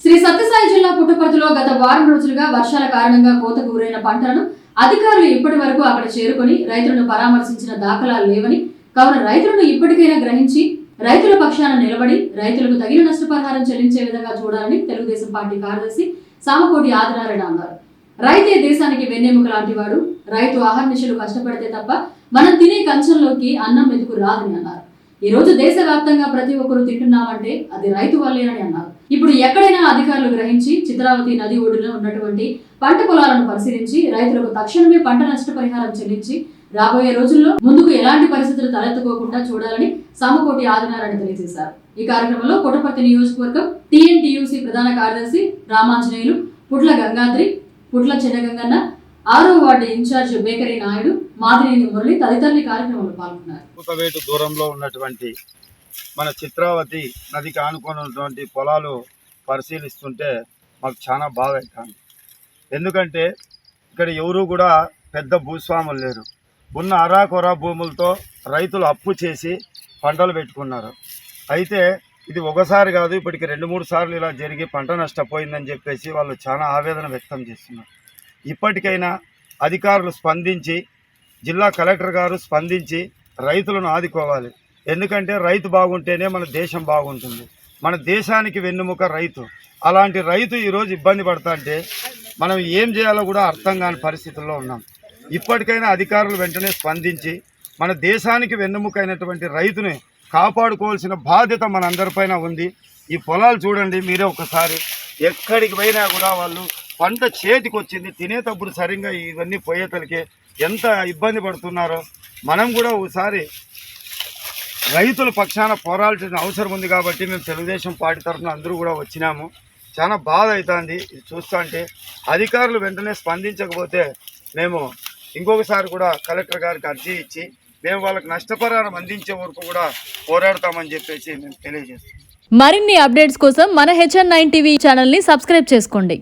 శ్రీ సత్యసాయి జిల్లా పుట్టపర్తిలో గత వారం రోజులుగా వర్షాల కారణంగా కోతకు గురైన పంటలను అధికారులు ఇప్పటి వరకు అక్కడ చేరుకొని రైతులను పరామర్శించిన దాఖలాలు లేవని, కావున రైతులను ఇప్పటికైనా గ్రహించి రైతుల పక్షాన నిలబడి రైతులకు తగిన నష్టపరిహారం చెల్లించే విధంగా చూడాలని తెలుగుదేశం పార్టీ కార్యదర్శి సామకోటి ఆదినారాయణ అన్నారు. రైతే దేశానికి వెన్నెముక లాంటి వాడు. రైతు అహర్నిశలు కష్టపడితే తప్ప మనం తినే కంచంలోకి అన్నం మెతుకు రాదని అన్నారు. ఈ రోజు దేశవ్యాప్తంగా ప్రతి ఒక్కరు తింటున్నామంటే అది రైతు వల్లేనని అన్నారు. ఇప్పుడు ఎక్కడైనా అధికారులు గ్రహించి చిత్రావతి నది ఒడ్డున ఉన్నటువంటి పంట పొలాలను పరిశీలించి రైతులకు తక్షణమే పంట నష్టపరిహారం చెల్లించి రాబోయే రోజుల్లో ముందుకు ఎలాంటి పరిస్థితులు తలెత్తుకోకుండా చూడాలని సామకోటి ఆదినారాయణ తెలియజేశారు. ఈ కార్యక్రమంలో పుట్టపర్తి నియోజకవర్గం టీఎన్టీయూసీ ప్రధాన కార్యదర్శి రామాంజనేయులు, పుట్ల గంగాద్రి, పుట్ల చిన్నగంగన్న, 6వ ward in charge bakery Naidu, Madineni Murali తదితరులు కార్యక్రమంలో పాల్గొన్నారు. కూతవేటు దూరంలో ఉన్నటువంటి మన చిత్రావతి నదికి ఆనుకొని ఉన్నటువంటి పొలాలు పరిశీలిస్తుంటే మాకు చాలా బాధ అవుతుంది. ఎందుకంటే ఇక్కడ ఎవరు కూడా పెద్ద భూస్వాములు లేరు. ఉన్న అరాకొరా భూములతో రైతులు అప్పు చేసి పంటలు పెట్టుకున్నారు. అయితే ఇది ఒకసారి కాదు, ఇప్పటికి 2-3 సార్లు ఇలా జరిగి పంట నష్టపోయిందని చెప్పేసి వాళ్ళు చాలా ఆవేదన వ్యక్తం చేస్తున్నారు. ఇప్పటికైనా అధికారులు స్పందించి, జిల్లా కలెక్టర్ గారు స్పందించి రైతులను ఆదుకోవాలి. ఎందుకంటే రైతు బాగుంటేనే మన దేశం బాగుంటుంది. మన దేశానికి వెన్నుముక రైతు. అలాంటి రైతు ఈరోజు ఇబ్బంది పడతాంటే మనం ఏం చేయాలో కూడా అర్థం కాని పరిస్థితుల్లో ఉన్నాం. ఇప్పటికైనా అధికారులు వెంటనే స్పందించి మన దేశానికి వెన్నుముకైనటువంటి రైతుని కాపాడుకోవాల్సిన బాధ్యత మన అందరిపైన ఉంది. ఈ పొలాలు చూడండి మీరే ఒకసారి, ఎక్కడికి పోయినా కూడా వాళ్ళు పంట చేతికి వచ్చింది తినేటప్పుడు సరిగ్గా ఇవన్నీ పోయేతలకే ఎంత ఇబ్బంది పడుతున్నారో మనం కూడా ఒకసారి రైతుల పక్షాన పోరాడాల్సిన అవసరం ఉంది. కాబట్టి మేము తెలుగుదేశం పార్టీ తరఫున అందరూ కూడా వచ్చినాము. చాలా బాధ అవుతుంది ఇది చూస్తుంటే. అధికారులు వెంటనే స్పందించకపోతే మేము ఇంకొకసారి కూడా కలెక్టర్ గారికి అర్జీ ఇచ్చి మేము వాళ్ళకి నష్టపరిహారం అందించే వరకు కూడా పోరాడతామని చెప్పేసి మేము తెలియజేస్తాం. మరిన్ని అప్డేట్స్ కోసం మన HN9 టీవీ ఛానల్ని సబ్స్క్రైబ్ చేసుకోండి.